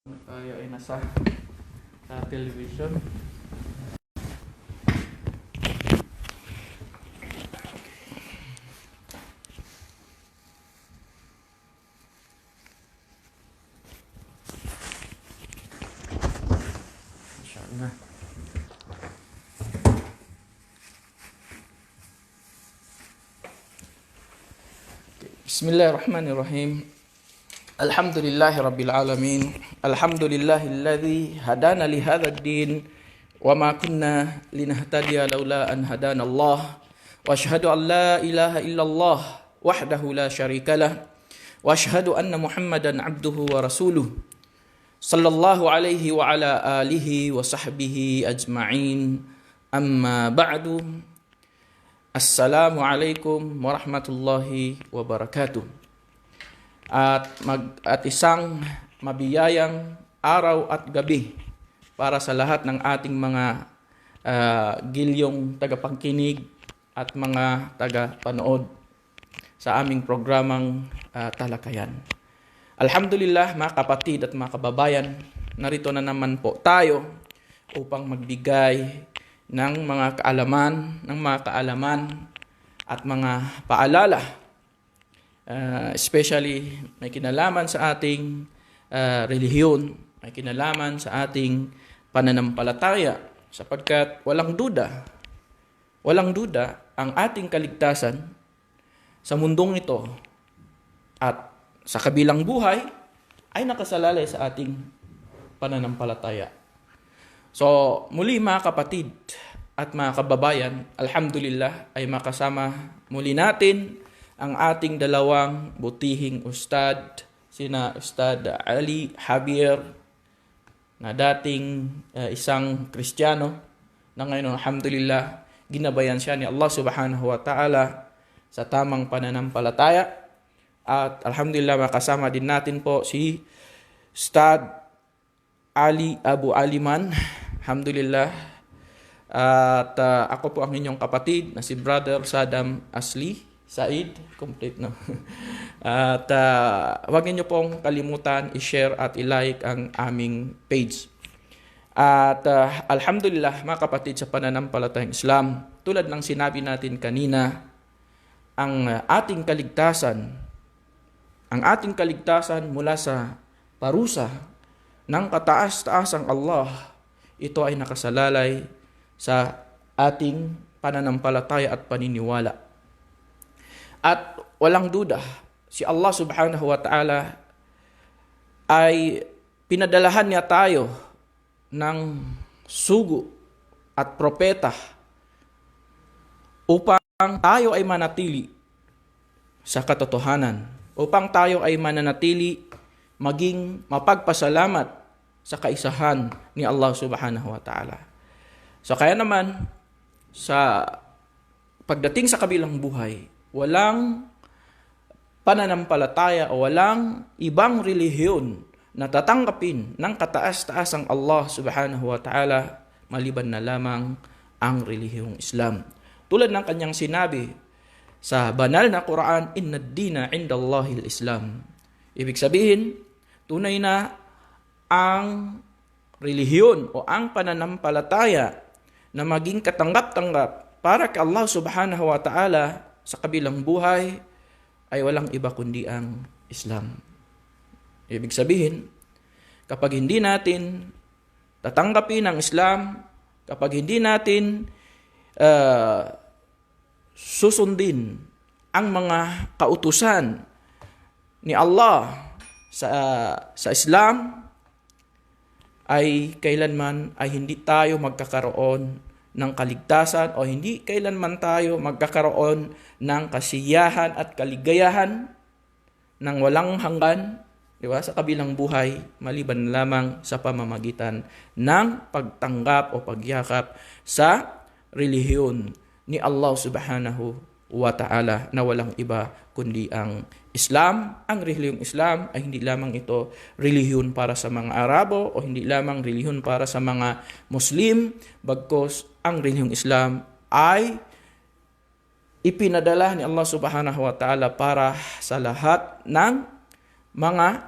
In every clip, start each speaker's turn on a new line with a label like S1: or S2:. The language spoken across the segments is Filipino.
S1: Tayo ay nasa television. Inshallah. Bismillahirrahmanirrahim. Alhamdulillahi Rabbil Alamin. Alhamdulillahilladzi hadana li hadzal din wa ma kunna linahtadiya laula an hadana Allah. Wa asyhadu an la ilaha illallah wahdahu la syarikalah. Wa asyhadu anna Muhammadan abduhu wa rasuluh. Sallallahu alaihi wa ala alihi wa sahbihi ajma'in. Amma ba'du. Assalamualaikum warahmatullahi wabarakatuh. At isang mabiyayang araw at gabi para sa lahat ng ating mga gilyong tagapangkinig at mga tagapanood sa aming programang talakayan. Alhamdulillah mga kapatid at mga kababayan, narito na naman po tayo upang magbigay ng mga kaalaman at mga paalala. Especially may kinalaman sa ating relihiyon, may kinalaman sa ating pananampalataya, sapagkat walang duda ang ating kaligtasan sa mundong ito at sa kabilang buhay ay nakasalalay sa ating pananampalataya. So muli mga kapatid at mga kababayan, alhamdulillah ay makasama muli natin ang ating dalawang butihing ustad, sina Ustad Ali Javier, na dating isang Kristiyano, na ngayon alhamdulillah ginabayan siya ni Allah subhanahu wa ta'ala sa tamang pananampalataya. At alhamdulillah makasama din natin po si Ustad Ali Abu Aliman, alhamdulillah. At ako po ang inyong kapatid na si Brother Saddam Asli Said, complete no. At huwag niyo pong kalimutan i-share at i-like ang aming page. At alhamdulillah mga kapatid sa pananampalatayang Islam, tulad ng sinabi natin kanina, ang ating kaligtasan mula sa parusa ng kataas-taasang Allah, ito ay nakasalalay sa ating pananampalataya at paniniwala. At walang duda, si Allah subhanahu wa ta'ala ay pinadalahan niya tayo ng sugo at propeta upang tayo ay manatili sa katotohanan, upang tayo ay mananatili maging mapagpasalamat sa kaisahan ni Allah subhanahu wa ta'ala. So kaya naman, sa pagdating sa kabilang buhay, walang pananampalataya o walang ibang relihiyon na tatanggapin ng kataas-taasang Allah subhanahu wa ta'ala maliban na lamang ang relihiyong Islam. Tulad ng kanyang sinabi sa banal na Quran, inna ad-dina indallahi al-Islam. Ibig sabihin, tunay na ang relihiyon o ang pananampalataya na maging katanggap-tanggap para kay Allah subhanahu wa ta'ala sa kabilang buhay ay walang iba kundi ang Islam. Ibig sabihin, kapag hindi natin tatanggapin ang Islam, kapag hindi natin susundin ang mga kautusan ni Allah sa Islam, ay kailanman ay hindi tayo magkakaroon ng kaligtasan o hindi kailanman tayo magkakaroon ng kasiyahan at kaligayahan ng walang hanggan, di ba, sa kabilang buhay maliban lamang sa pamamagitan ng pagtanggap o pagyakap sa relihiyon ni Allah subhanahu wa ta'ala na walang iba kundi ang Islam. Ang relihiyong Islam ay hindi lamang ito relihiyon para sa mga Arabo o hindi lamang relihiyon para sa mga Muslim, bagkus ang relihiyong Islam ay ipinadala ni Allah subhanahu wa ta'ala para sa lahat ng mga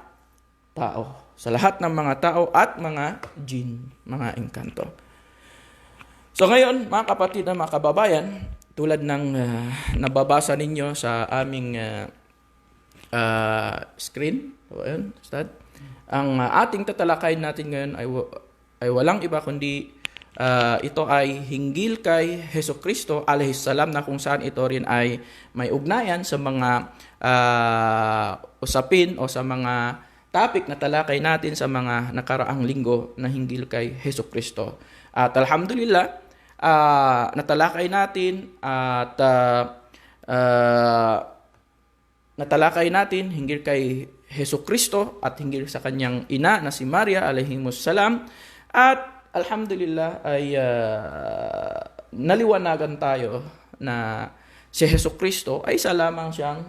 S1: tao. sa lahat ng mga tao at mga jin, mga engkanto. So ngayon, mga kapatid na mga kababayan, tulad ng nababasa ninyo sa aming screen, ayun, Ustad, ang ating tatalakayin natin ngayon ay walang iba kundi ito ay hinggil kay Hesukristo alayhisalam, na kung saan ito rin ay may ugnayan sa mga usapin o sa mga topic na talakay natin sa mga nakaraang linggo na hinggil kay Hesukristo. At alhamdulillah, natalakay natin at natalakay natin hinggil kay Hesukristo at hinggil sa kanyang ina na si Maria alayhimus salam, at alhamdulillah ay naliwanagan tayo na si Hesukristo ay isa lamang siyang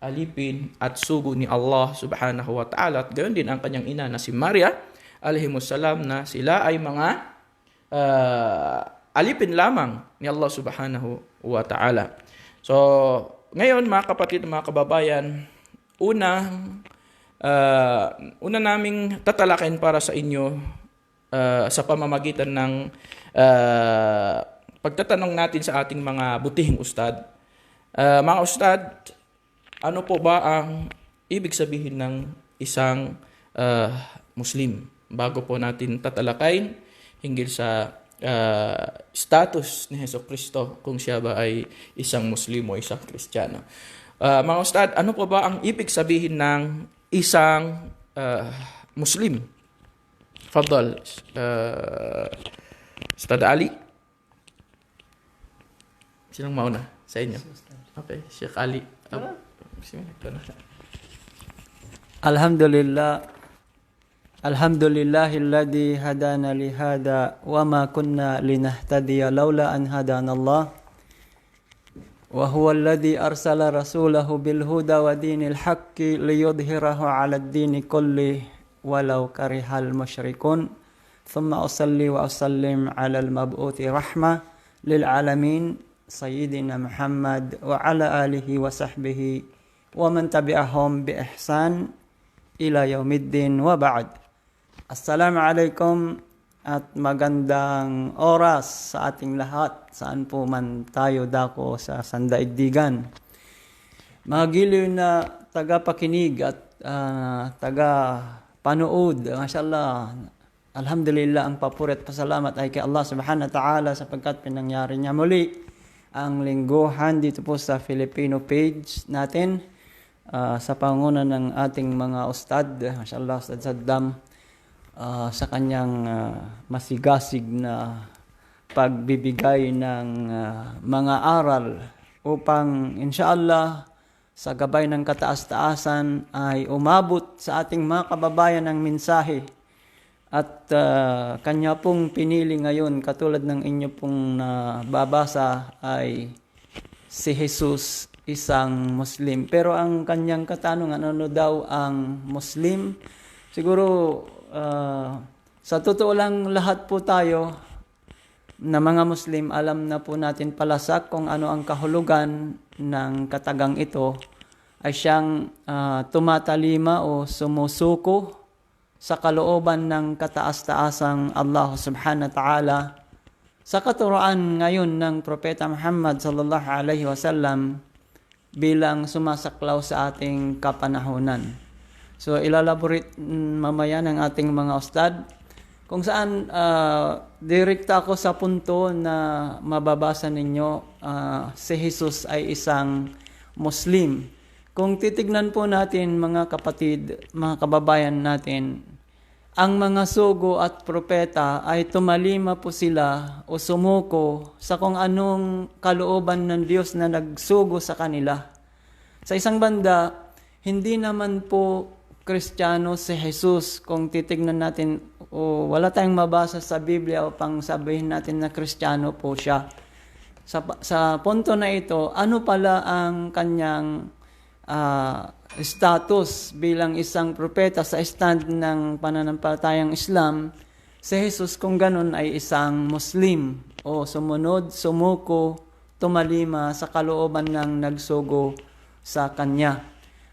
S1: alipin at sugo ni Allah subhanahu wa ta'ala, at gayon din ang kanyang ina na si Maria alayhimus salam, na sila ay mga alipin lamang ni Allah subhanahu wa ta'ala. So, ngayon mga kapatid, mga kababayan, una naming tatalakayin para sa inyo sa pamamagitan ng pagtatanong natin sa ating mga butihing ustad. Mga ustad, ano po ba ang ibig sabihin ng isang Muslim? Bago po natin tatalakayin hinggil sa status ni Hesukristo, kung siya ba ay isang Muslim o isang Kristiyano. Mga ustad, ano po ba ang ibig sabihin ng isang Muslim? Fadal, Ustad Ali. Sinong mauna sa inyo? Okay, Sheikh Ali.
S2: Alhamdulillah. Alhamdulillahilladzi hadana li hada wa ma kunna linahtadiya laula an hadana Allah. Wa huwa alladzi arsala rasulahu bil huda wa dinil haqqi liyudhhirahu 'ala ad-dini kulli walau karihal musyrikun. Thumma usalli wa usallim 'ala al-mab'uthi rahmah lil 'alamin sayyidina Muhammad wa 'ala alihi wa sahbihi wa man tabi'ahum bi ihsan ila yaumiddin wa ba'd. Assalamualaikum at magandang oras sa ating lahat, saan po man tayo dako sa sandaigdigan. Mga giliw na tagapakinig at taga-panood, mashallah, alhamdulillah, ang papurit pasalamat ay kay Allah subhanahu wa ta'ala sapagkat pinangyari niya muli ang lingguhan dito po sa Filipino page natin sa panguna ng ating mga ustad, mashallah, Ustad Saddam, sa kanyang masigasig na pagbibigay ng mga aral upang insyaallah sa gabay ng kataas-taasan ay umabot sa ating mga kababayan ng mensahe. At kanya pong pinili ngayon, katulad ng inyo pong nababasa, ay si Jesus, isang Muslim. Pero ang kanyang katanungan, ano daw ang Muslim? Siguro sa totoo lang, lahat po tayo na mga Muslim, alam na po natin palasak kung ano ang kahulugan ng katagang ito, ay siyang tumatalima o sumusuko sa kalooban ng kataas-taasang Allah subhanahu wa ta'ala, sa katuruan ngayon ng Propeta Muhammad sallallahu alaihi wasallam bilang sumasaklaw sa ating kapanahunan. So ilalaborate mamaya ng ating mga ustad kung saan direkta ako sa punto na mababasa ninyo, si Jesus ay isang Muslim. Kung titignan po natin, mga kapatid, mga kababayan natin, ang mga sugo at propeta ay tumalima po sila o sumuko sa kung anong kalooban ng Diyos na nagsugo sa kanila. Sa isang banda, hindi naman po Kristiyano si Jesus. Kung titignan natin, wala tayong mabasa sa Biblia upang sabihin natin na Kristiyano po siya. Sa punto na ito, ano pala ang kanyang status bilang isang propeta sa stand ng pananampalatayang Islam? Si Jesus, kung ganun, ay isang Muslim o sumunod, sumuko, tumalima sa kalooban ng nagsugo sa kanya.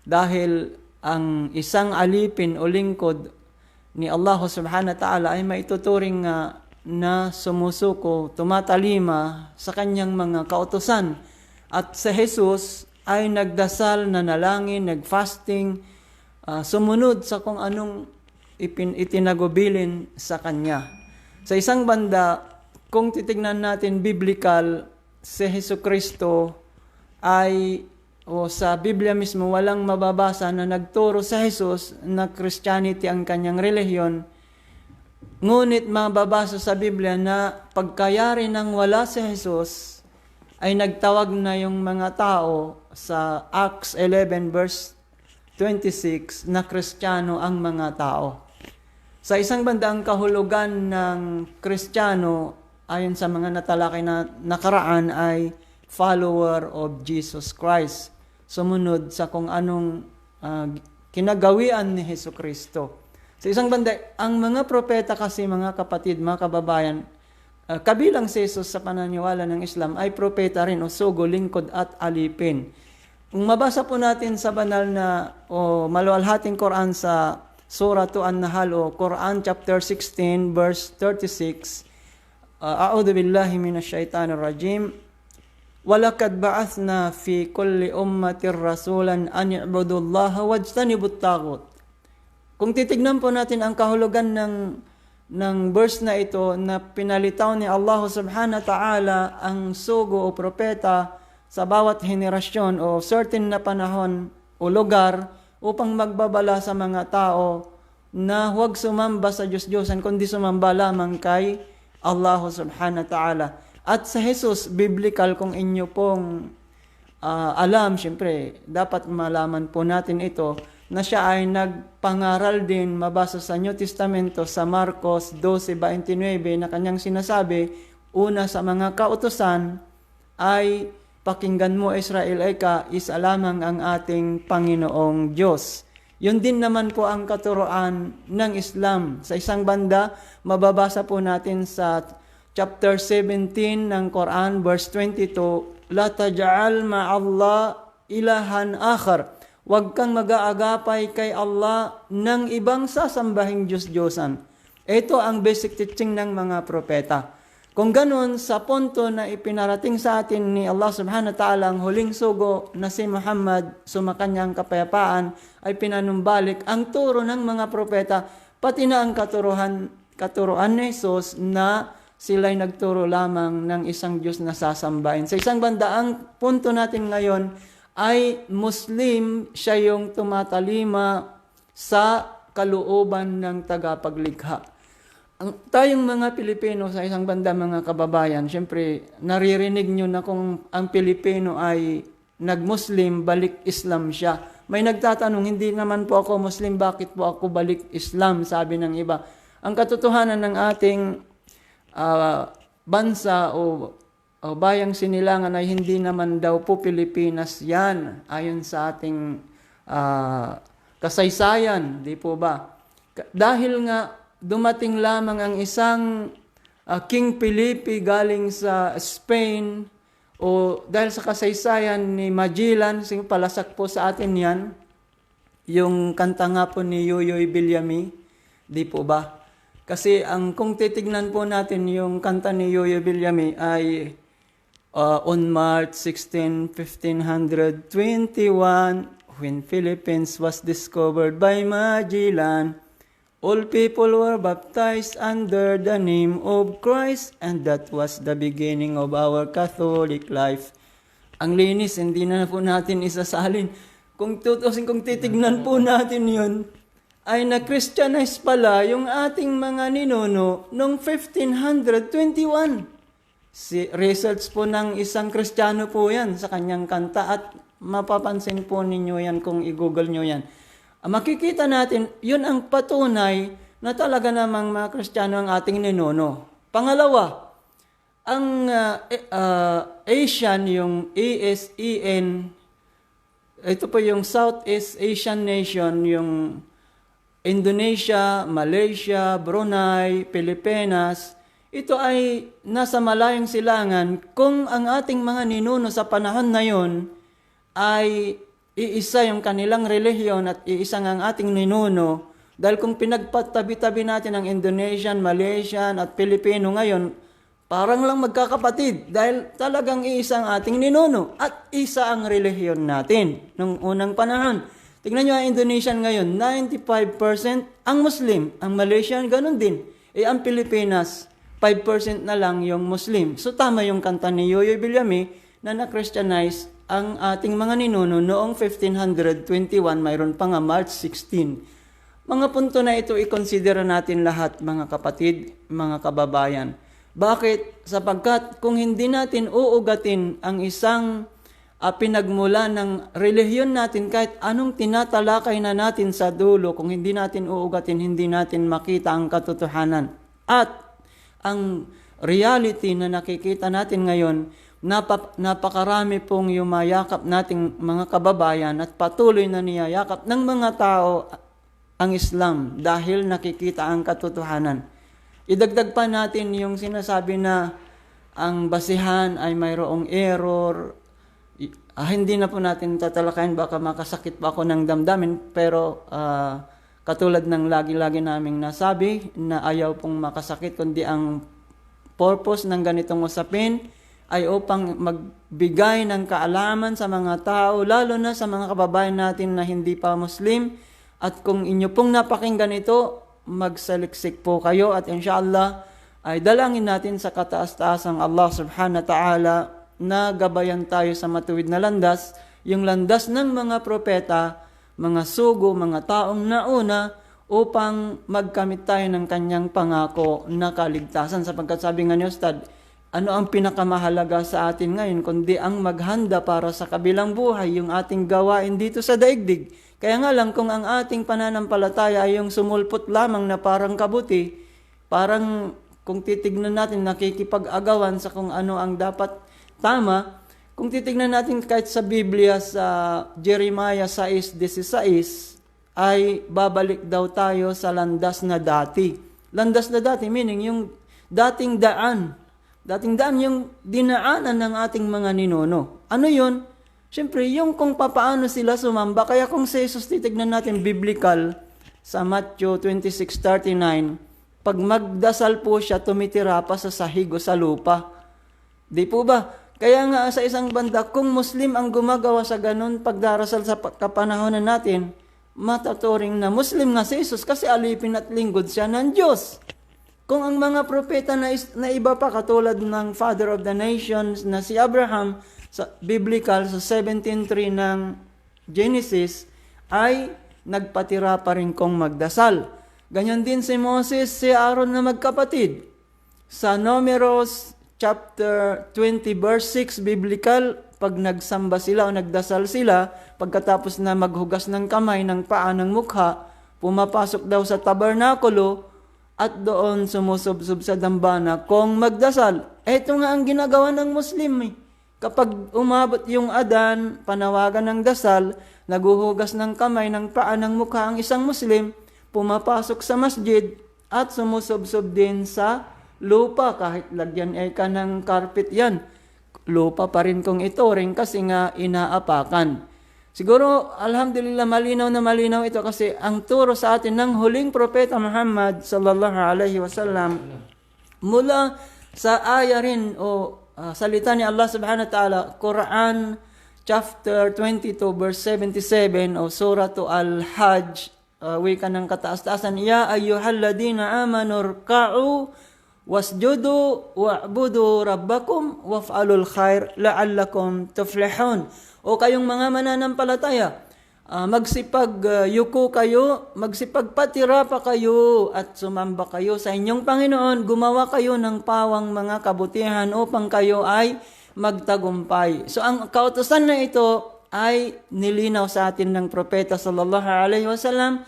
S2: Dahil ang isang alipin o lingkod ni Allah subhanahu wa ta'ala ay maituturing na sumusuko, tumatalima sa kanyang mga kautusan. At si Jesus ay nagdasal, nanalangin, nagfasting, sumunod sa kung anong itinagubilin sa kanya. Sa isang banda, kung titignan natin biblical, si Jesucristo ay sa Biblia mismo walang mababasa na nagturo sa Jesus na Christianity ang kanyang relihiyon. Ngunit mababasa sa Biblia na pagkayari ng wala si Jesus ay nagtawag na yung mga tao sa Acts 11 verse 26 na Kristiyano ang mga tao. Sa isang banda, ang kahulugan ng Kristiyano ayon sa mga natalakay na nakaraan ay follower of Jesus Christ. Sumunod sa kung anong kinagawian ni Jesucristo. Sa isang banda, ang mga propeta kasi, mga kapatid, mga kababayan, kabilang si Jesus sa pananiwala ng Islam ay propeta rin o sugo, lingkod at alipin. Kung mabasa po natin sa banal na o maluwalhating Quran sa Surah An-Nahl o Quran chapter 16 verse 36, A'udhu billahi minasyaitanir rajim. Walakad ba'athna fi kulli ummatir rasulan an i'budullaha wajtanibut taghut. Kung titignan po natin ang kahulugan ng verse na ito na pinalitaw ni Allah subhanahu wa ta'ala ang sugo o propeta sa bawat henerasyon o certain na panahon o lugar upang magbabala sa mga tao na huwag sumamba sa Diyos-Diyosan kundi sumamba lamang kay Allah subhanahu wa ta'ala. At sa Jesus, biblical, kung inyo pong alam, syempre, dapat malaman po natin ito, na siya ay nagpangaral din, mabasa sa New Testamento, sa Marcos 12:29, na kanyang sinasabi, una sa mga kautusan ay, pakinggan mo Israel, isa lamang ang ating Panginoong Diyos. Yun din naman po ang katuroan ng Islam. Sa isang banda, mababasa po natin sa chapter 17 ng Quran, verse 22, La taj'al ma'allah ilahan akhar. Huwag kang mag-aagapay kay Allah ng ibang sasambahing Diyos-Diyosan. Ito ang basic teaching ng mga propeta. Kung ganun, sa punto na ipinarating sa atin ni Allah subhanahu wa ta'ala ang huling sugo na si Muhammad, sumakanyang kapayapaan, ay pinanumbalik ang turo ng mga propeta, pati na ang katuruan ni Jesus na sila'y nagturo lamang ng isang Diyos na sasambahin. Sa isang banda, ang punto natin ngayon ay Muslim, siya yung tumatalima sa kalooban ng tagapaglikha. Tayong mga Pilipino sa isang banda, mga kababayan, syempre naririnig nyo na kung ang Pilipino ay nag-Muslim, balik Islam siya. May nagtatanong, hindi naman po ako Muslim, bakit po ako balik Islam, sabi ng iba. Ang katotohanan ng ating bansa o bayang sinilangan ay hindi naman daw po Pilipinas yan, ayon sa ating kasaysayan, di po ba? Dahil nga dumating lamang ang isang King Felipe galing sa Spain o dahil sa kasaysayan ni Magellan, palasak po sa atin yan, yung kanta nga po ni Yoyoy Villamy, di po ba? Kasi kung titignan po natin yung kanta ni Yoyoy Villamy ay on March 16, 1521, when Philippines was discovered by Magellan, all people were baptized under the name of Christ, and that was the beginning of our Catholic life. Ang linis, hindi na po natin isasalin. Kung titignan po natin yun, ay na-Christianize pala yung ating mga ninuno noong 1521. Research po ng isang Kristiyano po yan sa kanyang kanta at mapapansin po ninyo yan kung i-google nyo yan. Makikita natin, yun ang patunay na talaga namang mga Kristiyano ang ating ninuno. Pangalawa, ang Asian, yung ASEAN, ito po yung Southeast Asian nation, yung Indonesia, Malaysia, Brunei, Pilipinas, ito ay nasa malayong silangan. Kung ang ating mga ninuno sa panahon na yon ay iisa yung kanilang relihiyon at iisa ang ating ninuno, Dahil kung pinagpatabi-tabi natin ang Indonesian, Malaysian at Pilipino ngayon, parang lang magkakapatid dahil talagang iisa ang ating ninuno at isa ang relihiyon natin nung unang panahon. Tignan nyo ang Indonesian ngayon, 95% ang Muslim. Ang Malaysian, ganun din. Ang Pilipinas, 5% na lang yung Muslim. So tama yung kanta ni Yoyoy Villame na na-Christianize ang ating mga ninuno noong 1521, mayroon pa nga March 16. Mga punto na ito i-consider natin lahat, mga kapatid, mga kababayan. Bakit? Sapagkat kung hindi natin uugatin ang isang pinagmula ng relihiyon natin, kahit anong tinatalakay na natin sa dulo, kung hindi natin uugatin, hindi natin makita ang katotohanan. At ang reality na nakikita natin ngayon, napakarami pong yumayakap nating mga kababayan at patuloy na niyayakap ng mga tao ang Islam dahil nakikita ang katotohanan. Idagdag pa natin yung sinasabi na ang basihan ay mayroong error. Hindi na po natin tatalakayin, baka makasakit pa ako ng damdamin, pero katulad ng lagi-lagi naming nasabi na ayaw pong makasakit, kundi ang purpose ng ganitong usapin ay upang magbigay ng kaalaman sa mga tao, lalo na sa mga kababayan natin na hindi pa Muslim. At kung inyo pong napakinggan ito, magsaliksik po kayo at inshallah ay dalangin natin sa kataas-taasang Allah subhanahu wa ta'ala na gabayan tayo sa matuwid na landas, yung landas ng mga propeta, mga sugo, mga taong nauna, upang magkamit tayo ng kanyang pangako na kaligtasan. Sapagkat sabi nga ni Ustad, ano ang pinakamahalaga sa atin ngayon, kundi ang maghanda para sa kabilang buhay, yung ating gawain dito sa daigdig. Kaya nga lang, kung ang ating pananampalataya ay yung sumulpot lamang na parang kabuti, parang kung titignan natin, nakikipag-agawan sa kung ano ang dapat tama. Kung titignan natin kahit sa Biblia, sa Jeremiah 6:16, ay babalik daw tayo sa landas na dati. Landas na dati, meaning yung dating daan. Dating daan yung dinaanan ng ating mga ninuno. Ano yun? Siyempre, yung kung papaano sila sumamba. Kaya kung sa Jesus titignan natin biblical, sa Matthew 26:39, pag magdasal po siya, tumitira pa sa sahig o sa lupa. Di po ba? Kaya nga sa isang banda, kung Muslim ang gumagawa sa ganun pagdarasal sa kapanahonan natin, mataturing na Muslim nga si Jesus kasi alipin at lingkod siya ng Diyos. Kung ang mga propeta na iba pa katulad ng Father of the Nations na si Abraham, sa biblical sa 17:3 ng Genesis, ay nagpatira pa rin kong magdasal. Ganyan din si Moses, si Aaron na magkapatid. Sa Numeros chapter 20 verse 6 biblical, pag nagsamba sila o nagdasal sila, pagkatapos na maghugas ng kamay, ng paa, ng mukha, pumapasok daw sa tabernakulo at doon sumusubsob sa dambana kung magdasal. Ito nga ang ginagawa ng Muslim eh. Kapag umabot yung adan, panawagan ng dasal, naguhugas ng kamay, ng paa, ng mukha ang isang Muslim, pumapasok sa masjid at sumusubsob din sa lupa. Kahit lagyan ka ng carpet yan, lupa pa rin kung ito rin kasi nga inaapakan. Siguro, alhamdulillah, malinaw na malinaw ito kasi ang turo sa atin ng huling propeta Muhammad sallallahu alaihi wasallam mula sa aya rin o salita ni Allah subhanahu wa ta'ala, Quran chapter 22 verse 77 o surah Al-Hajj, wika ng kataas-taasan, Ya ayyuhalladina amanu rka'u wasjudu wa'budu rabbakum waf'alul khair la'allakum tuflihun. O kayong mga mananampalataya, magsipag-yuko kayo, magsipagpatira pa kayo at sumamba kayo sa inyong Panginoon, gumawa kayo ng pawang mga kabutihan upang kayo ay magtagumpay. So ang kautusan na ito ay nilinaw sa atin ng propeta sallallahu alaihi wasallam.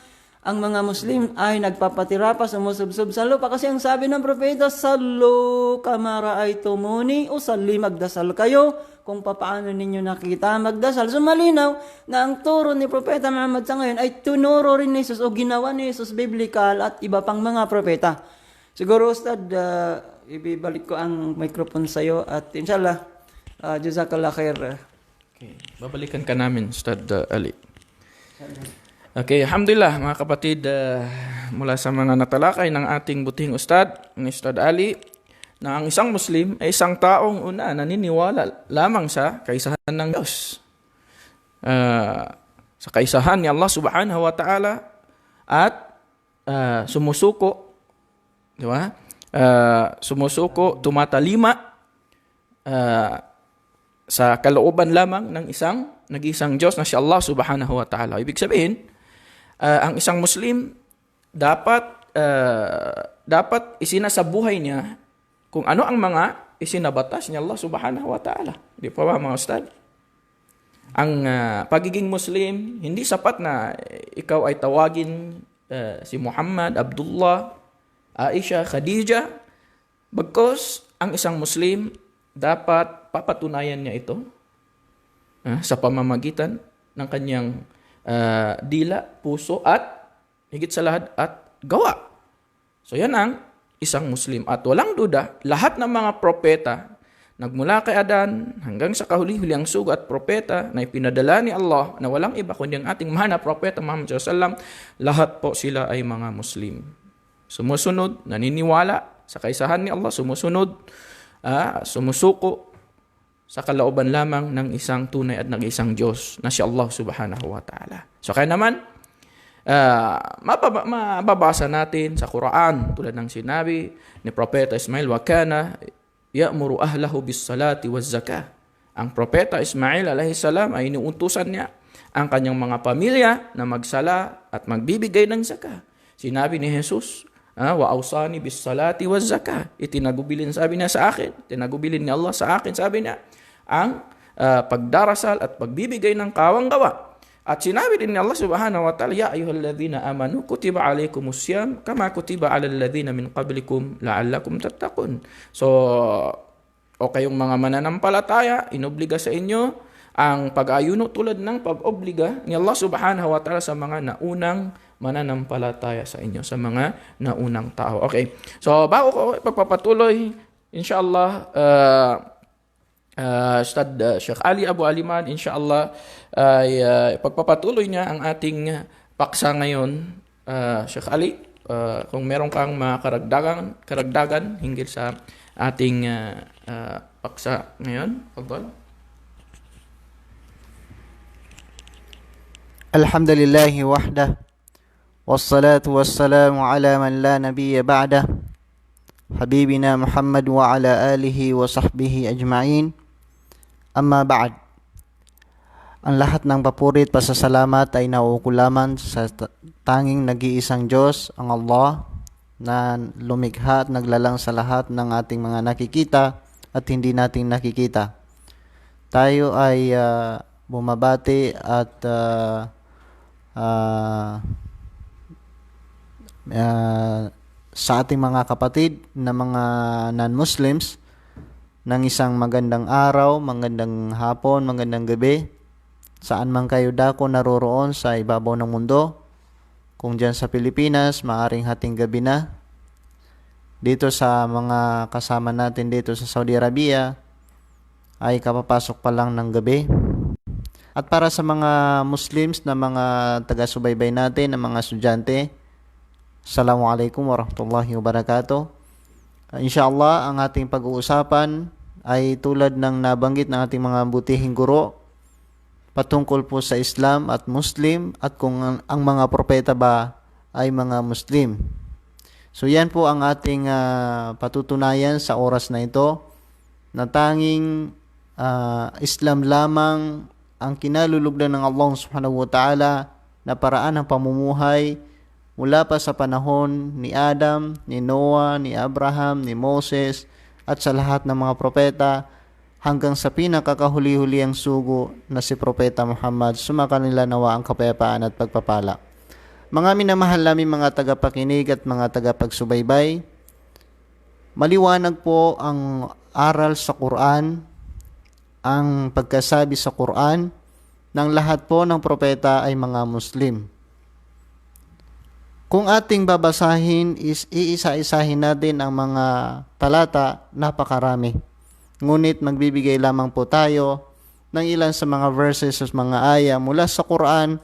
S2: Ang mga Muslim ay nagpapatira pa, sumusubsob sa lupa kasi ang sabi ng propeta, Sallu kama ra'aytumuni usalli, magdasal kayo kung papaano ninyo nakita magdasal. So malinaw na ang turo ni Propeta Muhammad sa ngayon ay tunuro rin ni Jesus o ginawa ni Jesus biblical at iba pang mga propeta. Siguro Ustad, ibibalik ko ang microphone sa iyo at inshallah, jazakallah khair.
S1: Okay. Babalikan ka namin, Ustad Ali. Okay, alhamdulillah mga kapatid, mula sa mga natalakay ng ating butihing ustad, ni Ustad Ali, na ang isang Muslim ay isang taong una naniniwala lamang sa kaisahan ng Diyos. Sa kaisahan ni Allah subhanahu wa ta'ala at sumusuko, di ba? Sumusuko, tumatalima sa kalooban lamang ng nag-isang Diyos na si Allah subhanahu wa ta'ala. Ibig sabihin, ang isang Muslim dapat isinasabuhay niya kung ano ang mga isinabatas ni Allah subhanahu wa ta'ala. Di pa ba mga ustad? Ang pagiging Muslim, hindi sapat na ikaw ay tawagin si Muhammad, Abdullah, Aisha, Khadija. Bagkus ang isang Muslim, dapat papatunayan niya ito sa pamamagitan ng kanyang dila, puso at higit sa lahat at gawa. So yan ang isang Muslim. At walang duda, lahat ng mga propeta, nagmula kay Adan hanggang sa kahuli-huliang sugo at propeta na ipinadala ni Allah na walang iba kundi ang ating mahal na propeta Muhammad SAW, lahat po sila ay mga Muslim. Sumusunod, naniniwala sa kaisahan ni Allah, sumusunod, sumusuko sa kalooban lamang ng isang tunay at nag-isang Diyos na si Allah subhanahu wa ta'ala. So kaya naman, mababasa natin sa Quran tulad ng sinabi ni Propeta Ismail, wa kana ya'muru ahlahu bis salati waz zakah. Ang Propeta Ismail alayhi salam ay inuutusan niya ang kanyang mga pamilya na magsala at magbibigay ng zakah. Sinabi ni Jesus, wa awsani bis salati waz zakah. Itinagubilin sabi niya sa akin, tinagubilin ni Allah sa akin, sabi niya, ang pagdarasal at pagbibigay ng kawang gawa. At sinabi din ni Allah subhanahu wa ta'ala, ya ayyuhalladhina amanu kutiba alaykumus siyam kama kutiba alal ladzina min qablikum la'allakum tattaqun. So, o kayong mga mananampalataya, inobliga sa inyo ang pag-ayuno tulad ng pag-obliga ni Allah subhanahu wa ta'ala sa mga naunang mananampalataya sa inyo, sa mga naunang tao. Okay. So, bago ko pagpapatuloy, inshallah, Ustad Sheikh Ali Abu Aliman, inshallah, ay pagpapatuloy niya ang ating paksa ngayon. Sheikh Ali, kung meron kang mga karagdagan hinggil sa ating paksa ngayon, fadhal.
S2: Alhamdulillahi wahdah, wassalatu wassalamu ala man la nabiyya ba'dah, habibina Muhammad wa ala alihi wa sahbihi ajma'in. Amma ba'd. Ang lahat ng papurit, pasasalamat ay nauukulaman sa tanging nag-iisang Diyos, ang Allah, na lumikha at naglalang sa lahat ng ating mga nakikita at hindi nating nakikita. Tayo ay bumabati at sa ating mga kapatid na mga non-Muslims ng isang magandang araw, magandang hapon, magandang gabi, saan man kayo dako naroroon sa ibabaw ng mundo. Kung dyan sa Pilipinas, maaring hating gabi na. Dito sa mga kasama natin dito sa Saudi Arabia, ay kapapasok pa lang ng gabi. At para sa mga Muslims na mga taga-subaybay natin, na mga estudyante, Assalamualaikum warahmatullahi wabarakatuh. Inshallah, ang ating pag-uusapan ay tulad ng nabanggit ng ating mga butihing guro patungkol po sa Islam at Muslim at kung ang mga propeta ba ay mga Muslim. So yan po ang ating patutunayan sa oras na ito, na tanging Islam lamang ang kinalulugdan ng Allah subhanahu wa ta'ala na paraan ng pamumuhay mula pa sa panahon ni Adam, ni Noah, ni Abraham, ni Moses, at sa lahat ng mga propeta, hanggang sa pinakakahuli-huli ang sugo na si Propeta Muhammad. Sumakanila nawa ang kapayapaan at pagpapala. Mga minamahal namin mga tagapakinig at mga tagapagsubaybay, maliwanag po ang aral sa Quran, ang pagkasabi sa Quran, ng lahat po ng propeta ay mga Muslim. Kung ating babasahin, iisa-isahin natin ang mga talata, napakarami. Ngunit magbibigay lamang po tayo ng ilan sa mga verses, sa mga aya mula sa Quran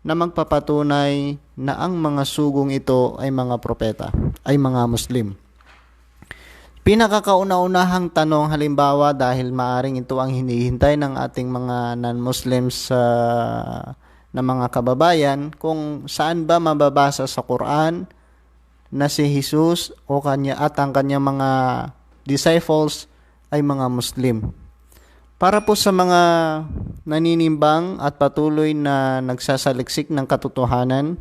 S3: na magpapatunay na ang mga sugong ito ay mga propeta, ay mga Muslim. Pinakakauna-unahang tanong halimbawa, dahil maaring ito ang hinihintay ng ating mga non-Muslims na mga kababayan, kung saan ba mababasa sa Quran na si Jesus o ang kanyang mga disciples ay mga Muslim. Para po sa mga naninimbang at patuloy na nagsasaliksik ng katotohanan,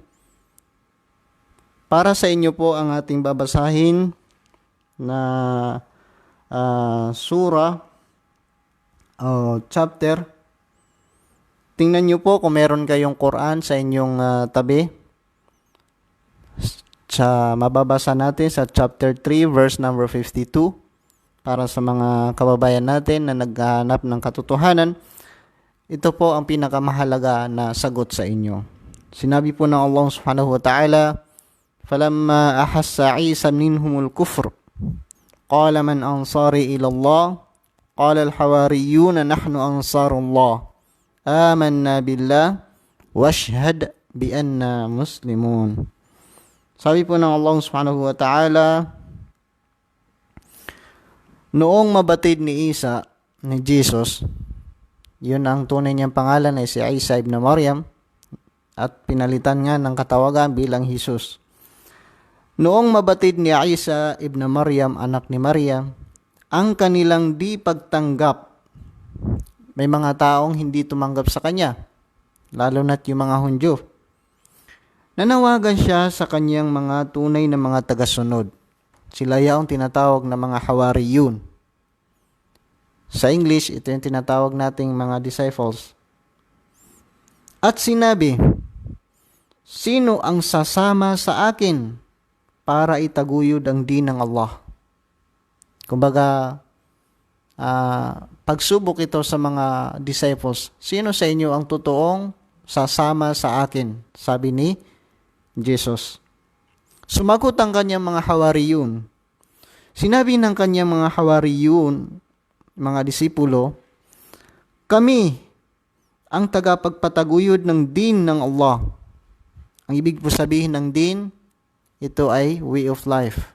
S3: para sa inyo po ang ating babasahin na surah o chapter. Tingnan nyo po kung meron kayong Quran sa inyong tabi. Mababasa natin sa chapter 3 verse number 52 para sa mga kababayan natin na naghahanap ng katotohanan. Ito po ang pinakamahalaga na sagot sa inyo. Sinabi po ng Allah subhanahu wa ta'ala, "Falamma ahassa Isa minhumul kufr, qala man ansari ila Allah, qala al-hawariyuna nahnu ansarullah, amanna billah, washhad bi anna muslimun." Sabi po ng Allah subhanahu wa ta'ala, noong mabatid ni Isa, ni Jesus, yun ang tunay niyang pangalan ay si Isa ibn Maryam, at pinalitan nga ng katawagan bilang Jesus. Noong mabatid ni Isa ibn Maryam, anak ni Maryam, ang kanilang di pagtanggap, may mga taong hindi tumanggap sa kanya, lalo na't yung mga Hudyo. Nanawagan siya sa kanyang mga tunay na mga tagasunod. Sila yung tinatawag na mga Hawariyun. Sa English, ito yung tinatawag nating mga disciples. At sinabi, "Sino ang sasama sa akin para itaguyod ang din ng Allah?" Kumbaga, pagsubok ito sa mga disciples. Sino sa inyo ang totoong sasama sa akin? Sabi ni Jesus. Sumagot ang kanyang mga Hawariyun. Sinabi ng kanyang mga Hawariyun, mga disipulo, "Kami ang tagapagpataguyod ng din ng Allah." Ang ibig po sabihin ng din, ito ay way of life,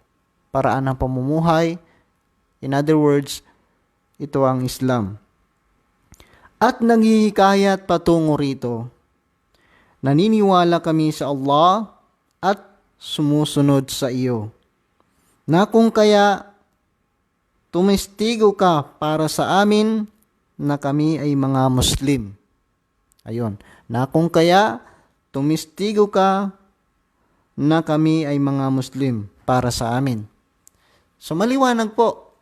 S3: paraan ng pamumuhay. In other words, ito ang Islam. At nanghihikayat patungo rito, naniniwala kami sa Allah at sumusunod sa iyo, na kung kaya tumestigo ka para sa amin na kami ay mga Muslim. Ayun, na kung kaya tumestigo ka na kami ay mga Muslim para sa amin. So maliwanag po,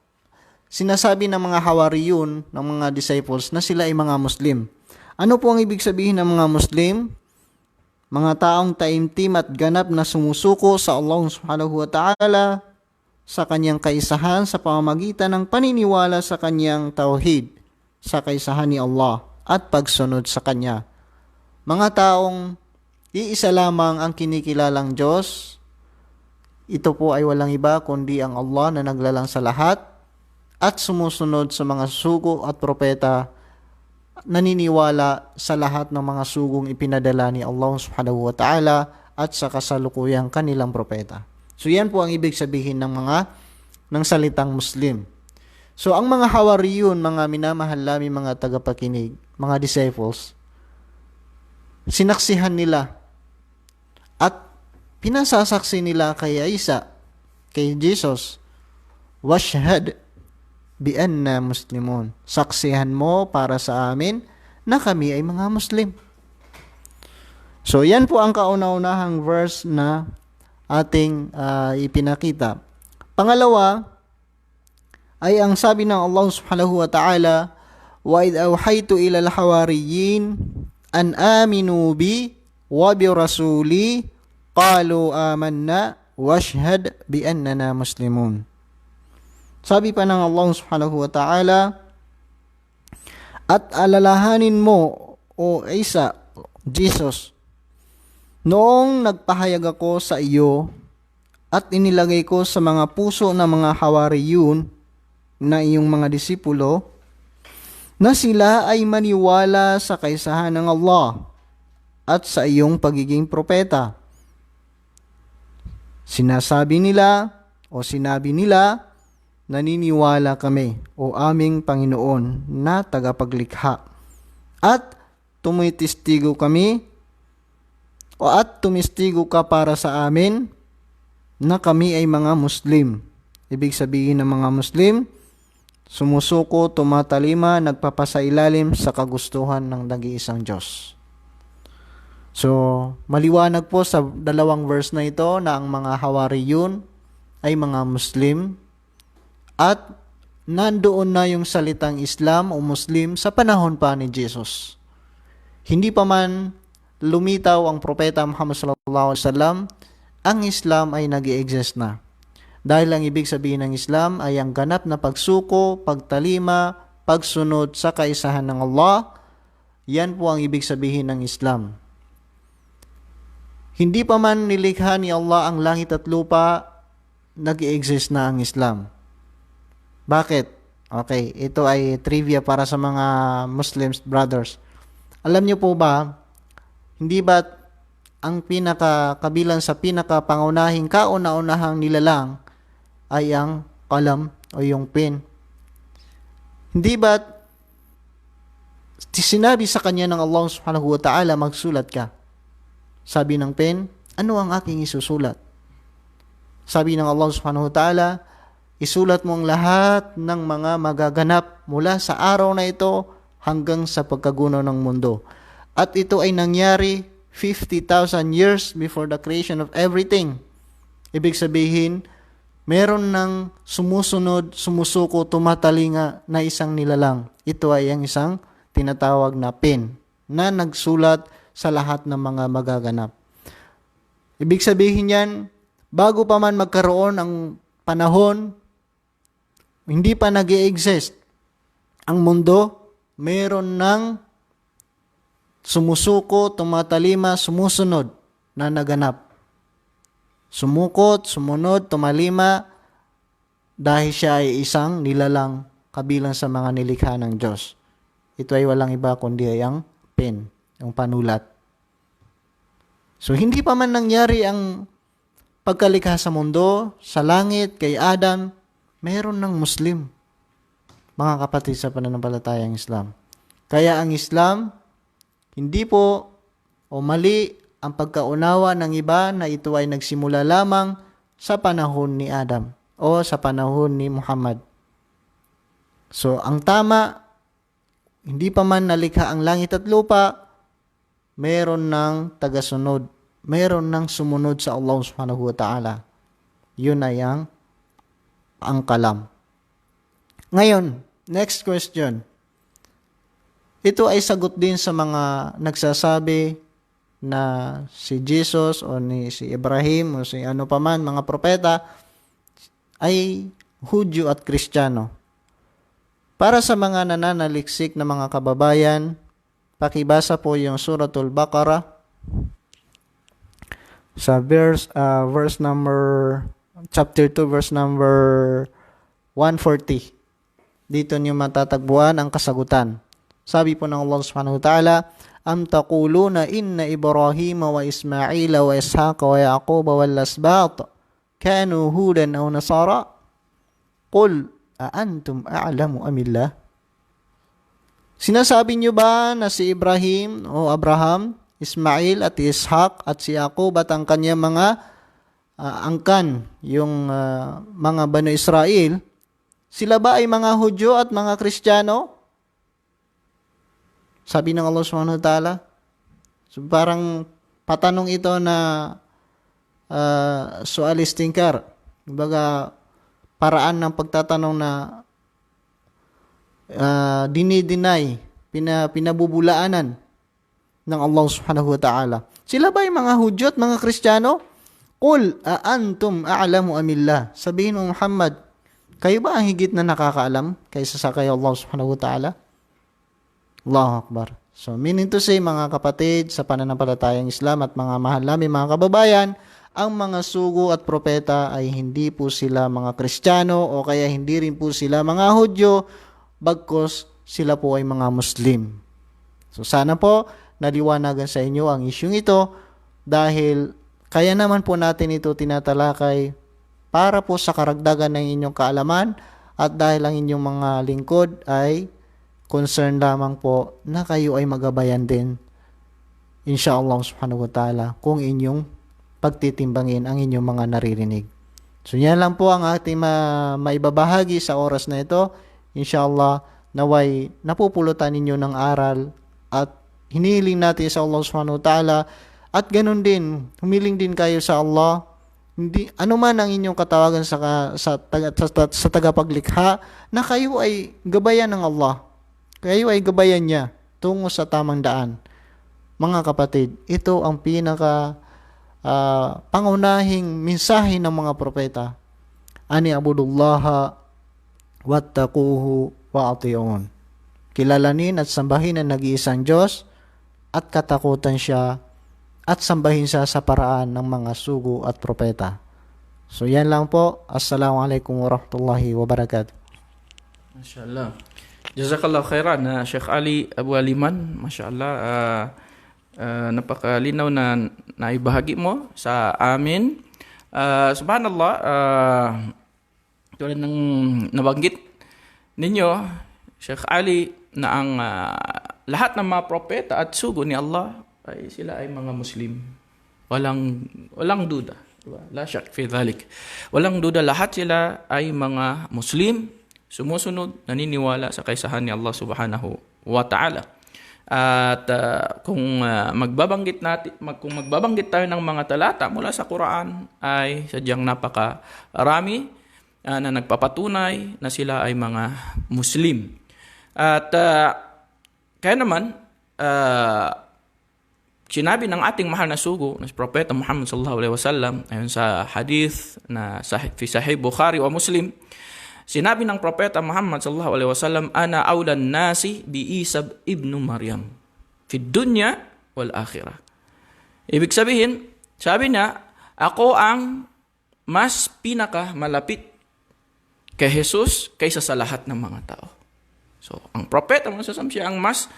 S3: sinasabi ng mga Hawariyun, ng mga disciples, na sila ay mga Muslim. Ano po ang ibig sabihin ng mga Muslim? Mga taong taimtim at ganap na sumusuko sa Allah subhanahu wa ta'ala, sa kanyang kaisahan sa pamamagitan ng paniniwala sa kanyang tauhid, sa kaisahan ni Allah at pagsunod sa kanya. Mga taong iisa lamang ang kinikilalang Diyos. Ito po ay walang iba kundi ang Allah na naglalang sa lahat at sumusunod sa mga sugo at propeta, naniniwala sa lahat ng mga sugong ipinadala ni Allah subhanahu wa ta'ala at sa kasalukuyang kanilang propeta. So yan po ang ibig sabihin ng salitang Muslim. So ang mga Hawariyun, mga minamahal namin mga tagapakinig, mga disciples, sinaksihan nila at pinasasaksi nila kay Isa, kay Jesus, "Washhad bi anna muslimun." Saksihan mo para sa amin na kami ay mga Muslim. So yan po ang kauna-unahang verse na ating ipinakita. Pangalawa ay ang sabi ng Allah subhanahu wa ta'ala, "Wa idh awhaytu ila al-hawariyin an aminu bi wa bi rasuli qalu amanna washhad bi annana muslimun." Sabi pa ng Allah subhanahu wa ta'ala, "At alalahanin mo, O Isa, Jesus, noong nagpahayag ako sa iyo at inilagay ko sa mga puso ng mga Hawariyun na iyong mga disipulo na sila ay maniwala sa kaisahan ng Allah at sa iyong pagiging propeta. Sinabi nila, naniniwala kami, o aming Panginoon na tagapaglikha. At tumitistigo ka para sa amin na kami ay mga Muslim. Ibig sabihin ng mga Muslim, sumusuko, tumatalima, nagpapasailalim sa kagustuhan ng nag-iisang Diyos. So, maliwanag po sa dalawang verse na ito na ang mga Hawariyun ay mga Muslim at nandoon na yung salitang Islam o Muslim sa panahon pa ni Jesus. Hindi pa man lumitaw ang propeta Muhammad sallallahu alaihi wasallam, ang Islam ay nag-i-exist na. Dahil ang ibig sabihin ng Islam ay ang ganap na pagsuko, pagtalima, pagsunod sa kaisahan ng Allah. Yan po ang ibig sabihin ng Islam. Hindi pa man nilikha ni Allah ang langit at lupa, nag-i-exist na ang Islam. Bakit? Okay, ito ay trivia para sa mga Muslims brothers. Alam niyo po ba, hindi ba ang kabilang sa pinakapangunahing kauna-unahang nilalang ay ang kalam o yung pen? Hindi ba sinabi sa kanya ng Allah subhanahu wa ta'ala, magsulat ka? Sabi ng pen, ano ang aking isusulat? Sabi ng Allah subhanahu wa ta'ala, isulat mo ang lahat ng mga magaganap mula sa araw na ito hanggang sa pagkagunaw ng mundo. At ito ay nangyari 50,000 years before the creation of everything. Ibig sabihin, meron ng sumusunod, sumusuko, tumatalinga na isang nilalang. Ito ay ang isang tinatawag na pen na nagsulat sa lahat ng mga magaganap. Ibig sabihin yan, bago pa man magkaroon ang panahon, hindi pa nag-i-exist ang mundo, meron ng sumusuko, tumatalima, sumusunod na naganap. Sumukot, sumunod, tumalima dahil siya ay isang nilalang kabilang sa mga nilikha ng Diyos. Ito ay walang iba kundi ay ang pen, yung panulat. So hindi pa man nangyari ang pagkalikha sa mundo, sa langit, kay Adam, meron ng Muslim, mga kapatid sa pananampalatayang Islam. Kaya ang Islam, hindi po o mali ang pagkaunawa ng iba na ito ay nagsimula lamang sa panahon ni Adam o sa panahon ni Muhammad. So, ang tama, hindi pa man nalikha ang langit at lupa, meron ng tagasunod, meron ng sumunod sa Allah subhanahu wa ta'ala. Yun ay ang kalam. Ngayon, next question. Ito ay sagot din sa mga nagsasabi na si Jesus o si Ibrahim o si ano paman, mga propeta, ay Hudyo at Kristiyano. Para sa mga nananaliksik na mga kababayan, pakibasa po yung Suratul Baqarah sa chapter 2, verse number 140. Dito niyo matatagpuan ang kasagutan. Sabi po ng Allah subhanahu wa ta'ala, Am taquluna inna Ibrahim wa Ismail wa Ishaq wa Yaqub wal asbat kanu hudan aw nasara? Qul a antum a'lamu amillah? Sinasabi niyo ba na si Ibrahim o Abraham, Ismail at Ishaq at si Yaqub at ang kanyang mga angkan, yung mga Banu Israel, sila ba ay mga Hudyo at mga Kristiyano? Sabi ng Allah subhanahu wa ta'ala. So parang patanong ito na sual istinkar. Kumbaga, paraan ng pagtatanong na dinideny, pinabubulaanan ng Allah subhanahu wa ta'ala. Sila ba ay mga Hudyo at mga Kristiyano? Qul a antum a'lamu amillah? Sabihin mo, Muhammad, kayo ba ang higit na nakakaalam kaysa sa kay Allah subhanahu wa ta'ala? Allahu Akbar. So, meaning to say, mga kapatid, sa pananampalatayang Islam at mga mahal namin mga kababayan, ang mga sugo at propeta ay hindi po sila mga Kristiyano o kaya hindi rin po sila mga Hudyo, bagkos sila po ay mga Muslim. So, sana po naliwanagan sa inyo ang isyung ito dahil kaya naman po natin ito tinatalakay para po sa karagdagan ng inyong kaalaman at dahil ang inyong mga lingkod ay concern lamang po na kayo ay magabayan din inshallah subhanahu wa ta'ala kung inyong pagtitimbangin ang inyong mga naririnig. So yan lang po ang ating maibabahagi sa oras na ito. Inshallah, naway napupulutan ninyo ng aral at hinihiling natin sa Allah subhanahu wa ta'ala at ganun din, humiling din kayo sa Allah. Hindi, ano man ang inyong katawagan sa tagapaglikha na kayo ay gabayan ng Allah. Kayo ay gabayan niya tungo sa tamang daan. Mga kapatid, ito ang pinaka pangunahing mensahe ng mga propeta. Ani abudullaha wattaquhu wa'ati'un. Kilalanin at sambahin ang nag-iisang Diyos at katakutan siya at sambahin siya sa paraan ng mga sugo at propeta. So yan lang po. Assalamualaikum warahmatullahi wabarakatuh.
S1: Mashallah. Jazakallah khairan na Sheikh Ali Abu Aliman. Mashallah. Napakalinaw na naibahagi mo sa amin. Subhanallah, tulad ng nabanggit ninyo, Sheikh Ali, na ang lahat ng mga propeta at sugo ni Allah ay sila ay mga Muslim. Walang duda. Diba? La syak fi dhalik. Walang duda, lahat sila ay mga Muslim, sumusunod, naniniwala sa kaisahan ni Allah subhanahu wa ta'ala. At kung magbabanggit tayo ng mga talata mula sa Quran ay sadyang napakarami na nagpapatunay na sila ay mga Muslim. At kaya naman sinabi ng ating mahal na sugo na si Propeta Muhammad sallallahu alaihi wasallam ayon sa hadith na fi Sahih Bukhari wa Muslim. Sinabi ng Propeta Muhammad sallallahu alaihi wasallam, ana aulan nasi bi Isa ibn Maryam fi dunya wal akhirah. Ibig sabihin, sabi niya, ako ang mas pinaka malapit kay Jesus kaysa sa lahat ng mga tao. So, ang Propeta Muhammad sallallahu alaihi wasallam siya ang mas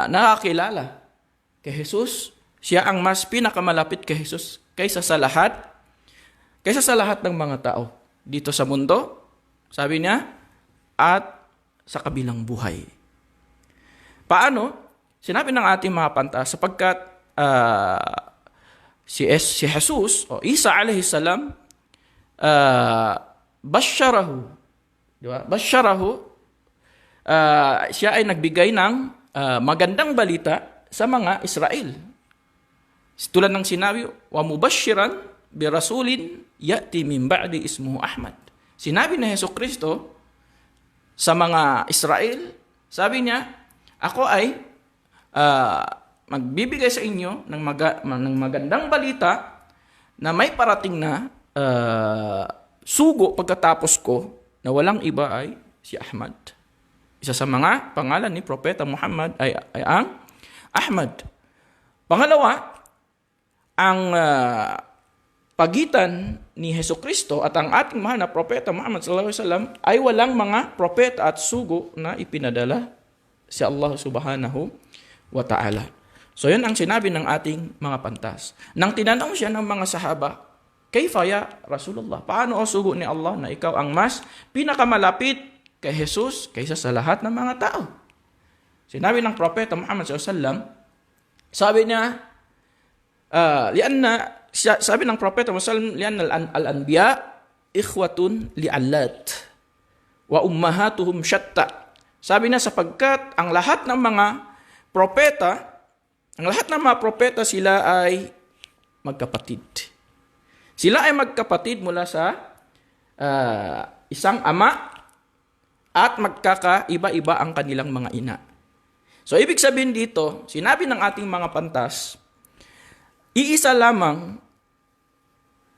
S1: nakakilala kay Jesus, siya ang mas pinakamalapit kay Jesus kaysa sa lahat ng mga tao dito sa mundo. Sabi niya, at sa kabilang buhay. Paano? Sinabi ng ating mga pantas, sapagkat si Jesus, o Isa alayhi salam, basharahu. Diba? Basharahu, siya ay nagbigay ng magandang balita sa mga Israel. Tulad ng sinabi, wa mubashiran bi rasulin ya'ti min ba'di ismuhu Ahmad. Sinabi ni Jesucristo sa mga Israel, sabi niya, ako ay magbibigay sa inyo ng magandang balita na may parating na sugo pagkatapos ko na walang iba ay si Ahmad. Isa sa mga pangalan ni Propeta Muhammad ay ang Ahmad. Pangalawa, ang pagitan ni Jesucristo at ang ating mahal na Propeta Muhammad sallallahu alaihi wasallam ay walang mga propeta at sugo na ipinadala si Allah subhanahu wa ta'ala. So yun ang sinabi ng ating mga pantas. Nang tinanong siya ng mga sahaba, kayfa ya Rasulullah? Paano o sugo ni Allah na ikaw ang mas pinakamalapit kay Jesus kaysa sa lahat ng mga tao? Sinabi ng Propeta Muhammad sallallahu alaihi wasallam, sabi niya, sabi ng Propeta Muhammad lianna al-anbiya ikhwatun li'allat wa ummahatuhum shatta. Sabi niya, sapagkat ang lahat ng mga propeta sila ay magkapatid. Sila ay magkapatid mula sa isang ama at magkakaiba-iba ang kanilang mga ina. So ibig sabihin dito, sinabi ng ating mga pantas, iisa lamang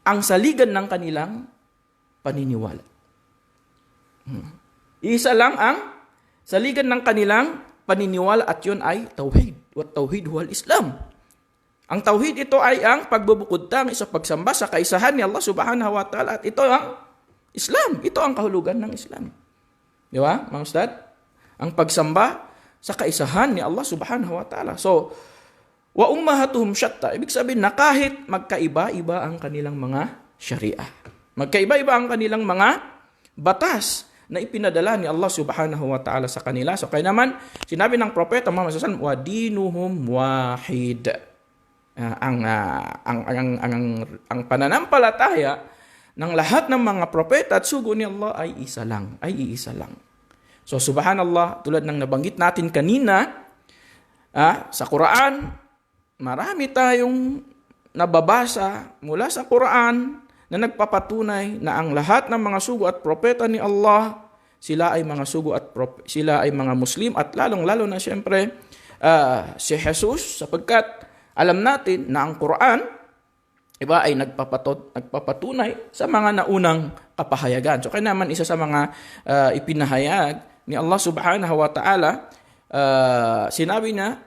S1: ang saligan ng kanilang paniniwala. Iisa lang ang saligan ng kanilang paniniwala at yun ay tauhid. Wat tauhid huwal Islam. Ang tauhid ito ay ang pagbubukod tangi sa pagsamba sa kaisahan ni Allah subhanahu wa ta'ala at ito ang Islam. Ito ang kahulugan ng Islam. Di ba, mga ustad? Ang pagsamba sa kaisahan ni Allah subhanahu wa ta'ala. So, wa ummahatuhum syatta. Ibig sabihin na kahit magkaiba-iba ang kanilang mga syariah. Magkaiba-iba ang kanilang mga batas na ipinadala ni Allah subhanahu wa ta'ala sa kanila. So, kaya naman, sinabi ng propeta Muhammad sallallahu alaihi wasallam, wa dinuhum wahid. Ang pananampalataya ng lahat ng mga propeta at sugo ni Allah ay iisa lang. So subhanallah, tulad ng nabanggit natin kanina, sa Quran, marami tayong nababasa mula sa Quran na nagpapatunay na ang lahat ng mga sugo at propeta ni Allah, sila ay mga sugo at sila ay mga Muslim, at lalong-lalo na siyempre si Jesus, sapagkat alam natin na ang Quran ay nagpapatunay sa mga naunang kapahayagan. So kaya naman isa sa mga ipinahayag ni Allah subhanahu wa ta'ala, sinabi na,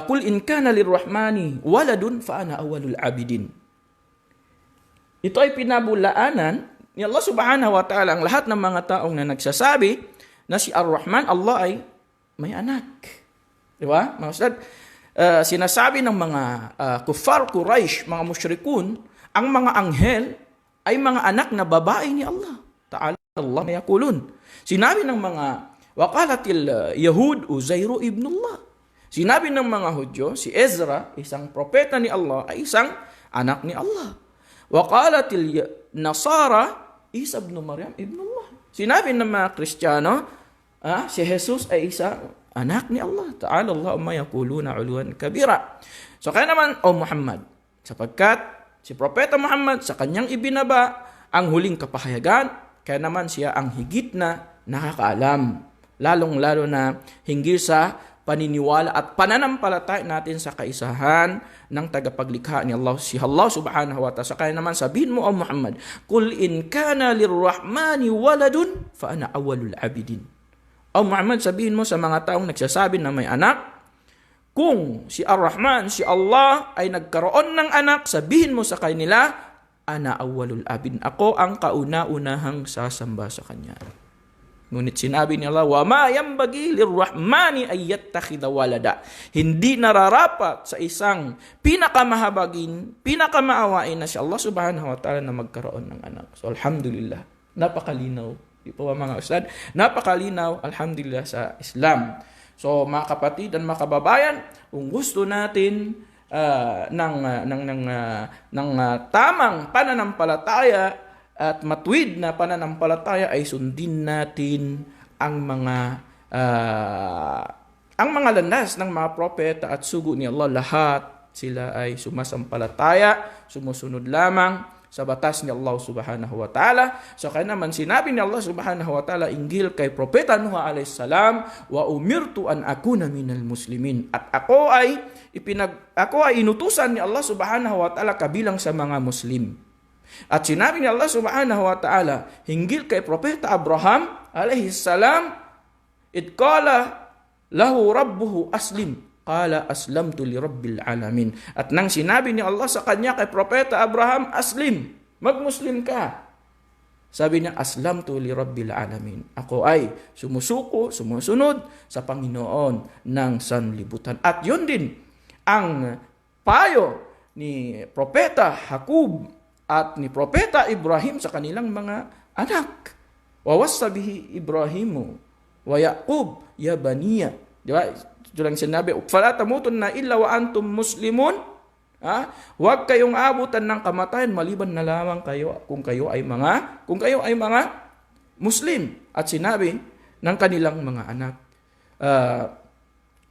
S1: Qul in kana lirrahmani waladun fa ana awwalul abidin. Ito ay pinabulaanan ni Allah subhanahu wa ta'ala ang lahat ng mga taong na nagsasabi na si Ar-Rahman, Allah ay may anak. Di ba? Mga ustad, sinasabi ng mga kuffar Quraysh, mga musyrikun, ang mga anghel ay mga anak na babae ni Allah. Ta'ala Allah may yakulun. Sinabi ng mga waqalatil Yahud Uzairu ibn Allah. Sinabi ng mga Hudyo, si Ezra, isang propeta ni Allah, ay isang anak ni Allah. Waqalatil Nasara, Isa ibn Maryam ibn Allah. Sinabi ng mga Kristiyano, si Jesus ay isang anak ni Allah. Ta'ala Allah umma yakuluna uluan kabira. So kaya naman, Muhammad, sapagkat si Propeta Muhammad sa kanyang ibinaba ang huling kapahayagan, kaya naman siya ang higit na nakakaalam. Lalong-lalo na hinggil sa paniniwala at pananampalataya natin sa kaisahan ng tagapaglikha ni Allah, si Allah subhanahu wa ta'ala. So kaya naman sabihin mo, Muhammad, Qul in kana lirrahmani waladun fa ana awwalul abidin. Muhammad, sabihin mo sa mga taong nagsasabi na may anak, kung si Ar-Rahman, si Allah ay nagkaroon ng anak, sabihin mo sa kanila, ana awwalul abidin. Ako ang kauna-unahang sasamba sa kanya. Ngunit sinabi ni Allah, wa ma yanbaghi lirrahmani ay yattakhidha walada. Hindi nararapat sa isang pinakamaawain na si Allah subhanahu wa ta'ala na magkaroon ng anak. So alhamdulillah, napakalinaw. Di po ba mga ustad? Napakalinaw, alhamdulillah, sa Islam. So mga kapatid at mga kababayan, kung gusto natin ng tamang pananampalataya at matuwid na pananampalataya, ay sundin natin ang mga landas ng mga propeta at sugo ni Allah. Lahat sila ay sumasampalataya, sumusunod lamang sa batas ni Allah subhanahu wa ta'ala. So kaya naman sinabi ni Allah subhanahu wa ta'ala inggil kay Propeta Nuh alayhi salam, wa umirtu an akuna minal muslimin. At ako ay inutusan ni Allah subhanahu wa ta'ala kabilang sa mga Muslim. At sinabi ni Allah subhanahu wa ta'ala hinggil kay Propeta Abraham alayhi salam, id qala lahu rabbuhu aslim, qala aslamtu li rabbil alamin. At nang sinabi ni Allah sa kanya kay Propeta Abraham, aslim, magmuslim ka, sabi niya, aslamtu li rabbil alamin. Ako ay sumusunod sa Panginoon ng sanlibutan. At yun din ang payo ni Propeta Hakub at ni Propeta Ibrahim sa kanilang mga anak. Wa wassa bihi Ibrahimu wa Yaqub ya baniya. Di ba? Ito lang sinabi, fala tamutunna illa wa antum muslimun. Huwag kayong abutan ng kamatayan maliban na lamang kung kayo ay mga Muslim. At sinabi ng kanilang mga anak,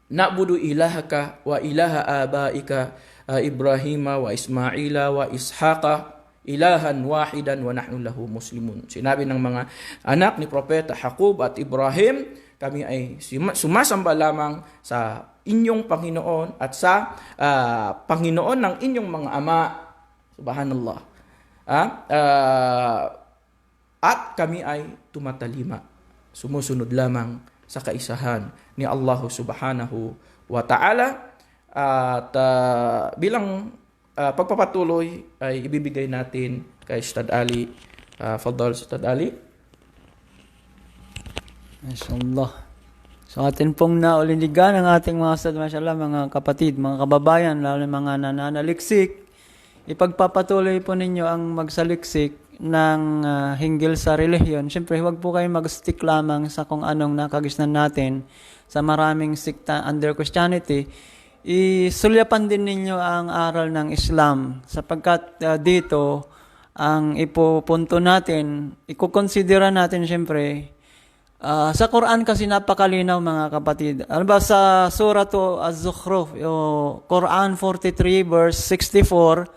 S1: na'budu ilahaka wa ilaha abaika Ibrahima wa Ismaila wa Ishaqa ilahan wahidan wa nahnu lahu muslimun. Sinabi ng mga anak ni Propeta Hakub at Ibrahim, kami ay sumasamba lamang sa inyong Panginoon at sa Panginoon ng inyong mga ama. Subhanallah. At kami ay tumatalima, sumusunod lamang sa kaisahan ni Allah subhanahu wa ta'ala. At bilang pagpapatuloy ay ibibigay natin kay Ustad Ali. Fadal Ustad Ali.
S2: Mashallah. So atin pong naulinigan ang ating mga ustad, mashallah, mga kapatid, mga kababayan, lalo na mga nananaliksik. Ipagpapatuloy po ninyo ang magsaliksik ng hinggil sa relihiyon. Siyempre, huwag po kayo mag-stick lamang sa kung anong nakagisnan natin sa maraming sikta under Christianity. Isulyapan din ninyo ang aral ng Islam sapagkat dito ang ipupunto natin, ikukonsidera natin siyempre. Sa Quran kasi napakalinaw mga kapatid. Ano ba sa Surah Az-Zukhruf, Quran 43 verse 64,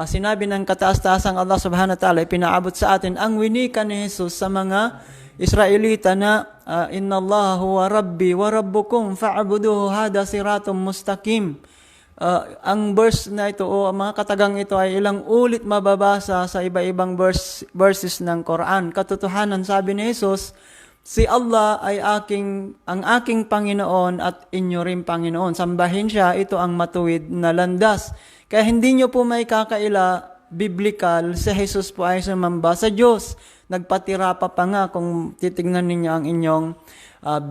S2: sinabi ng kataas-taasang Allah subhanahu wa ta'ala, pinaabot sa atin ang winika ni Jesus sa mga Israelita na Inna Allah huwa Rabbi wa Rabbukum fa'abuduhu hada siratum mustaqim. Ang verse na ito o ang mga katagang ito ay ilang ulit mababasa sa iba-ibang verses ng Quran. Katotohanan, sabi ni Jesus, si Allah ay ang aking Panginoon at inyo rin Panginoon. Sambahin siya, ito ang matuwid na landas. Kaya hindi nyo po may kakaila biblical, si Jesus po ay sumamba sa Diyos. Nagpatira pa nga kung titignan ninyo ang inyong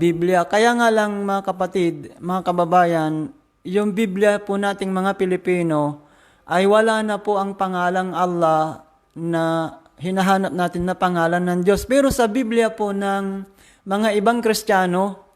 S2: Biblia. Kaya nga lang mga kapatid, mga kababayan, yung Biblia po nating mga Pilipino ay wala na po ang pangalang Allah na hinahanap natin na pangalan ng Diyos. Pero sa Biblia po ng mga ibang Kristiyano,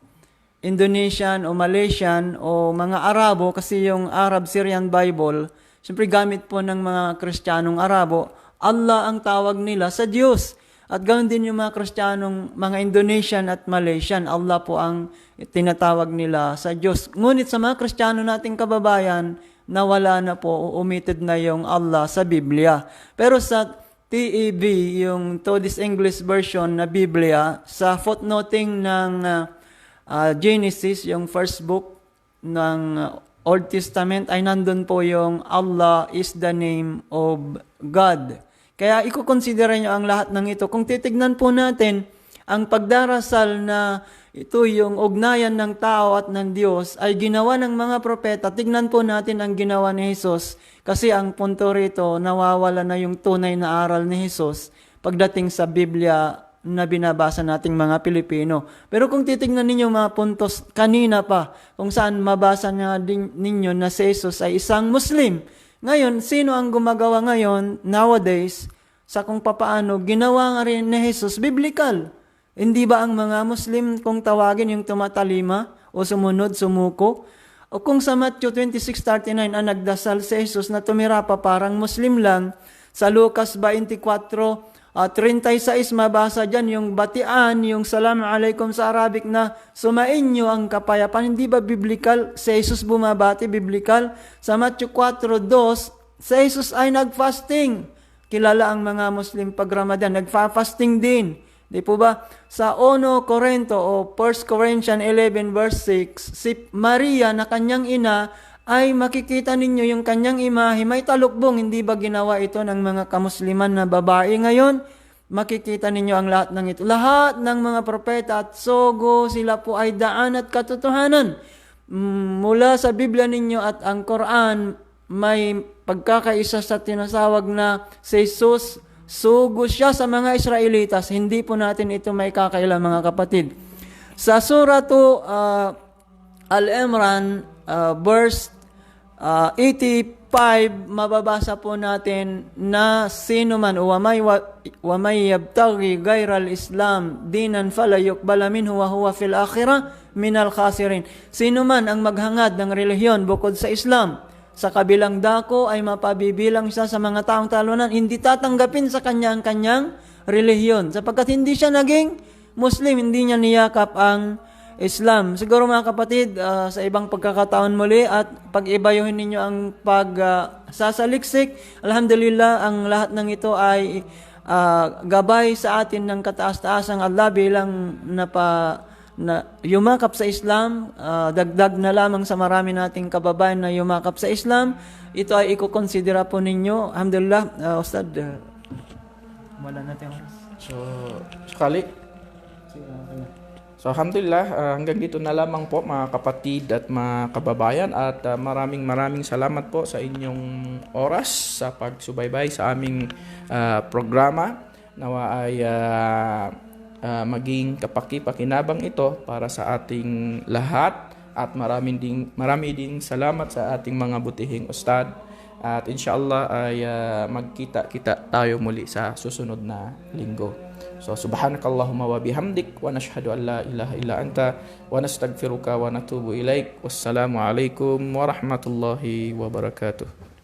S2: Indonesian o Malaysian o mga Arabo, kasi yung Arab-Syrian Bible, siyempre gamit po ng mga Kristiyanong Arabo, Allah ang tawag nila sa Diyos. At ganoon din yung mga Kristiyanong, mga Indonesian at Malaysian, Allah po ang tinatawag nila sa Diyos. Ngunit sa mga Kristiyano nating kababayan, nawala na po, omitted na yung Allah sa Biblia. Pero sa TEV, yung Today's English Version na Biblia, sa footnoting ng Genesis, yung first book ng Old Testament, ay nandun po yung Allah is the name of God. Kaya ikukonsidera nyo ang lahat ng ito. Kung titignan po natin, ang pagdarasal na ito yung ugnayan ng tao at ng Diyos ay ginawa ng mga propeta. Tignan po natin ang ginawa ni Jesus. Kasi ang punto rito, nawawala na yung tunay na aral ni Jesus pagdating sa Biblia na binabasa nating mga Pilipino. Pero kung titignan ninyo mga puntos kanina pa, kung saan mabasa nga din ninyo na si Jesus ay isang Muslim. Ngayon, sino ang gumagawa ngayon, nowadays, sa kung papaano, ginawa nga rin ni Jesus, biblical. Hindi ba ang mga Muslim, kung tawagin yung tumatalima o sumunod, sumuko? O kung sa Matthew 26:39 ang nagdasal si Jesus na tumira pa parang Muslim lang, sa Lucas 24:36 mabasa dyan yung batian, yung salam alaikum sa Arabic na sumainyo ang kapayapaan. Hindi ba biblical? Si Jesus bumabati, biblical. Sa Matthew 4:2, si Jesus ay nag-fasting. Kilala ang mga Muslim pag Ramadan, nagfa-fasting din. Di po ba? Sa 1 Corinto o 1 Corinthians 11 verse 6, si Maria na kanyang ina ay makikita ninyo yung kanyang imahe, may talukbong. Hindi ba ginawa ito ng mga kamusliman na babae ngayon? Makikita ninyo ang lahat ng ito. Lahat ng mga propeta at sogo, sila po ay daan at katotohanan. Mula sa Biblia ninyo at ang Quran, may pagkakaisa sa tinasawag na si Jesus. Sugo siya sa mga Israelitas. Hindi po natin ito may kakailan mga kapatid. Sa Surah Al-Imran, verse 85, mababasa po natin na sino man wa may yabtaghi ghayral Islam dinan fala yuqbala minhu wa huwa fil akhirah minal khasirin. Sino man ang maghangad ng relihiyon bukod sa Islam, sa kabilang dako ay mapabibilang siya sa mga taong talunan, hindi tatanggapin sa kanya ang kanyang relihiyon. Sapagkat hindi siya naging Muslim, hindi niya niyakap ang Islam. Siguro mga kapatid, sa ibang pagkakataon muli at pag-ibayuhin ninyo ang pagsasaliksik. Alhamdulillah, ang lahat ng ito ay gabay sa atin ng kataas-taasang Allah bilang na yumakap sa Islam, dagdag na lamang sa marami nating kababayan na yumakap sa Islam. Ito ay ikukonsidera po ninyo. Alhamdulillah, Ustad, wala natin oras.
S1: So, alhamdulillah, hanggang dito na lamang po mga kapatid at mga kababayan at maraming salamat po sa inyong oras sa pagsubaybay sa aming programa. Nawa ay maging kapaki-pakinabang ito para sa ating lahat, at marami ding salamat sa ating mga butihing ustad, at inshallah ay magkita-kita tayo muli sa susunod na linggo. So subhanakallahumma wa bihamdik wa nashhadu an la ilaha illa anta wa nastaghfiruka wa natubu ilaik. Wassalamu alaikum warahmatullahi wabarakatuh.